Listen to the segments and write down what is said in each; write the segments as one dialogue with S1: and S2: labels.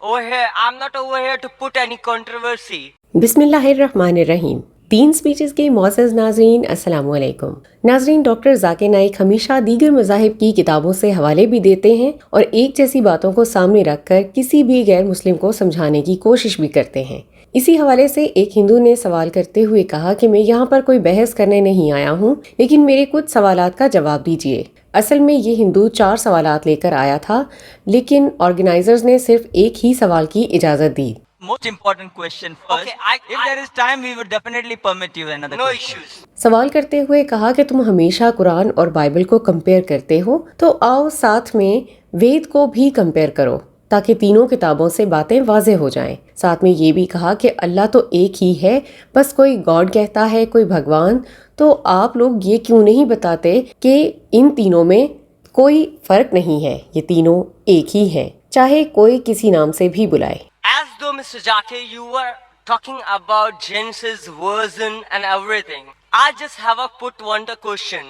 S1: over here. I'm not over here to put any controversy.
S2: बिस्मिल्लाहिर्रहमानिर्रहीम। 3 speeches के मोअज़्ज़ज़ नाज़रीन, अस्सलामु अलैकुम। नाज़रीन, डॉक्टर ज़ाकिर नाइक हमेशा दीगर मज़ाहिब की किताबों से हवाले भी देते हैं और एक जैसी बातों को सामने रखकर किसी भी गैर मुस्लिम को समझाने की कोशिश भी करते हैं। इसी हवाले से एक हिंदू ने सवाल करते हुए कहा कि मैं यहाँ पर कोई बहस करने नहीं आया हूँ, लेकिन मेरे कुछ सवालात का जवाब दीजिए। असल में ये हिंदू 4 सवालात लेकर आया था, लेकिन ऑर्गेनाइजर्स ने सिर्फ एक ही सवाल की इजाज़त दी।
S3: Most important question first.
S1: Okay,
S3: If there is time, we would definitely permit you another
S1: No
S3: question.
S1: issues.
S2: सवाल करते हुए कहा कि तुम हमेशा कुरान और बाइबल को कंपेयर करते हो, तो आओ साथ में वेद को भी कंपेयर करो ताकि तीनों किताबों से बातें वाज़ेह हो जाएं। साथ में ये भी कहा कि अल्लाह तो एक ही है, बस कोई गॉड कहता है, कोई भगवान। तो आप लोग ये क्यों नहीं बताते कि इन तीनों में कोई फर्क नहीं है, ये तीनों एक ही है, चाहे कोई किसी नाम से भी बुलाए।
S1: As though, Mr. Zakir, you were talking about Genesis version and everything. I just have a put wonder question.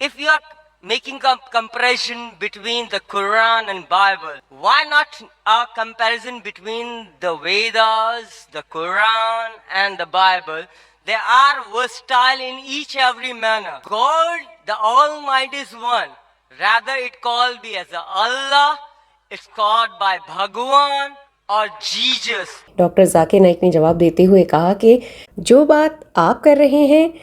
S1: If you are making a comparison between the Quran and Bible, why not a comparison between the Vedas, the Quran and the Bible? They are versatile in each every manner. God, the Almighty is one. Rather it called be as a Allah, it's called by Bhagwan और Jesus.
S2: Doctor Zakir Naik ने जवाब देते हुए कहा कि जो बात आप कर रहे हैं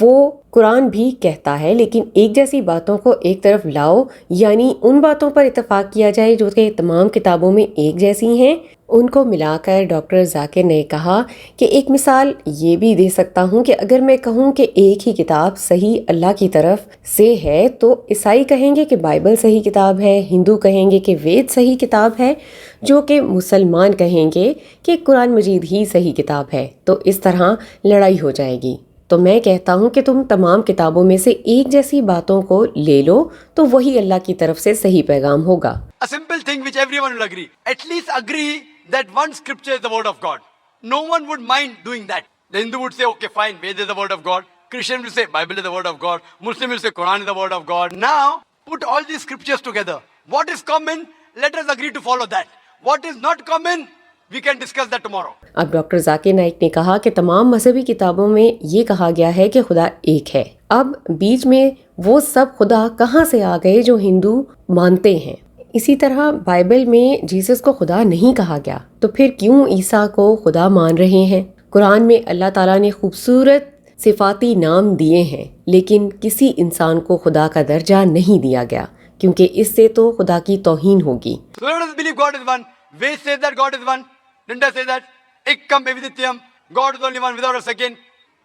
S2: वो कुरान भी कहता है, लेकिन एक जैसी बातों को एक तरफ लाओ, यानी उन बातों पर इत्तेफाक किया जाए जो कि तमाम किताबों में एक जैसी हैं। उनको मिलाकर डॉक्टर जाकिर ने कहा कि एक मिसाल ये भी दे सकता हूँ कि अगर मैं कहूँ कि एक ही किताब सही अल्लाह की तरफ से है, तो ईसाई कहेंगे कि बाइबल सही किताब है, हिंदू कहेंगे कि वेद सही किताब है, जो कि मुसलमान कहेंगे कि कुरान मजीद ही सही किताब है। तो इस तरह लड़ाई हो जाएगी। तो मैं कहता हूँ कि तुम तमाम किताबों में से एक जैसी बातों को ले लो, तो वही अल्लाह की तरफ से सही पैगाम होगा।
S4: A simple thing which everyone will agree. At least agree that one scripture is the word of God. No one would mind doing that. The Hindu would say, okay, fine, Veda is the word of God. Christian will say, Bible is the word of God. Muslim will say, Quran is the word of God. Now, put all these scriptures together. What is common? Let us agree to follow that. What is not common? We can discuss that tomorrow.
S2: अब doctor Zakir Naik ने कहा कि तमाम मजहबी किताबों में ये कहा गया है कि खुदा एक है। अब बीच में वो सब खुदा कहाँ से आ गए जो हिंदू मानते हैं। इसी तरह बाइबल में जीसस को खुदा नहीं कहा गया, तो फिर क्यों ईसा को खुदा मान रहे हैं? कुरान में अल्लाह ताला ने खूबसूरत सिफाती नाम दिए हैं, लेकिन किसी इंसान को खुदा का दर्जा नहीं दिया गया, क्योंकि इससे तो खुदा की तौहीन होगी।
S4: So let us believe God is one. Veda says that God is one. Linda says that Ikkam Evidityam, God is only one without a second.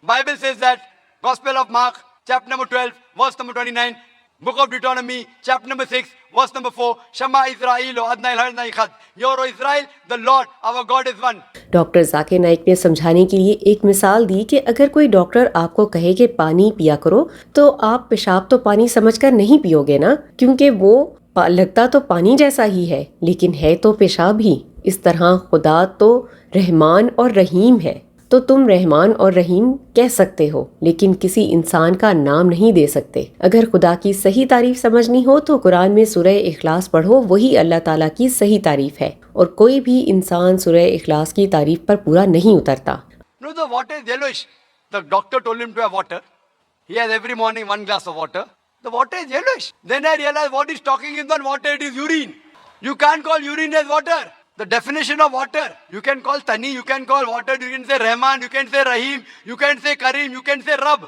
S4: Bible says that. Gospel of Mark, chapter number 12, verse number 29. Book of Deuteronomy, chapter number 6, verse number 4. Shema Israel, Adnai Hadnai Khad. Hear, O Israel, the Lord, our God is one.
S2: Doctor Zakir Naik ने समझाने के लिए एक मिसाल दी कि अगर कोई doctor आपको कहे कि पानी पिया करो, तो आप पेशाब तो पानी समझकर नहीं पियोगे ना, क्योंकि वो लगता तो पानी जैसा ही है, लेकिन है तो पेशाब ही। इस तरह खुदा तो रहमान और रहीम है, तो तुम रहमान और रहीम कह सकते हो, लेकिन किसी इंसान का नाम नहीं दे सकते। अगर खुदा की सही तारीफ समझनी हो तो कुरान में सूरह इखलास पढ़ो, वही अल्लाह ताला की सही तारीफ है, और कोई भी इंसान सूरह इखलास की तारीफ पर पूरा नहीं उतरता।
S4: No, the water is yellowish. The doctor told him to have water. He has every morning 1 glass of water. The water is yellowish. Then I realized what he's talking is not water, it is urine. You can't call urine as water. The definition of water, you can call Tani, you can call water, you can say Rahman, you can say Rahim, you can say Karim, you can say Rab.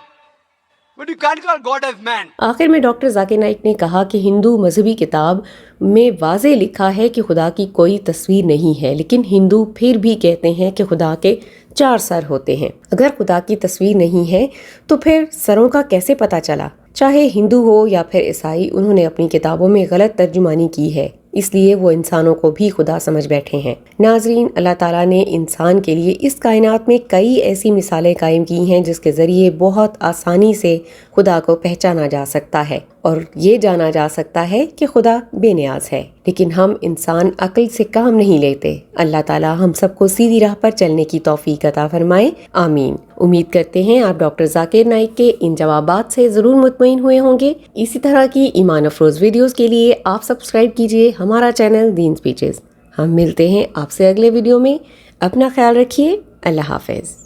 S4: But you can't call God as man.
S2: आखिर में doctor Zakir Naik ने कहा कि हिंदू मजहबी किताब में वाज़े लिखा है कि खुदा की कोई तस्वीर नहीं है, लेकिन हिंदू फिर भी कहते हैं कि खुदा के 4 सर होते हैं। अगर खुदा की तस्वीर नहीं है तो फिर सरों का कैसे पता चला? चाहे हिंदू हो या फिर ईसाई, उन्होंने अपनी किताबों में गलत तर्जुमानी की है, इसलिए वो इंसानों को भी खुदा समझ बैठे हैं। नाजरीन, अल्लाह ताला ने इंसान के लिए इस कायनात में कई ऐसी मिसालें कायम की हैं जिसके ज़रिए बहुत आसानी से खुदा को पहचाना जा सकता है और ये जाना जा सकता है कि खुदा बेनियाज है, लेकिन हम इंसान अक्ल से काम नहीं लेते। अल्लाह ताला हम सबको सीधी राह पर चलने की तौफीक अता फरमाए, आमीन। उम्मीद करते हैं आप डॉक्टर जाकिर नाइक के इन जवाबात से ज़रूर मुतमईन हुए होंगे। इसी तरह की ईमान अफरोज़ वीडियोज़ के लिए आप सब्सक्राइब कीजिए हमारा चैनल दीन स्पीचेस। हम मिलते हैं आपसे अगले वीडियो में। अपना ख्याल रखिए। अल्लाह हाफिज़।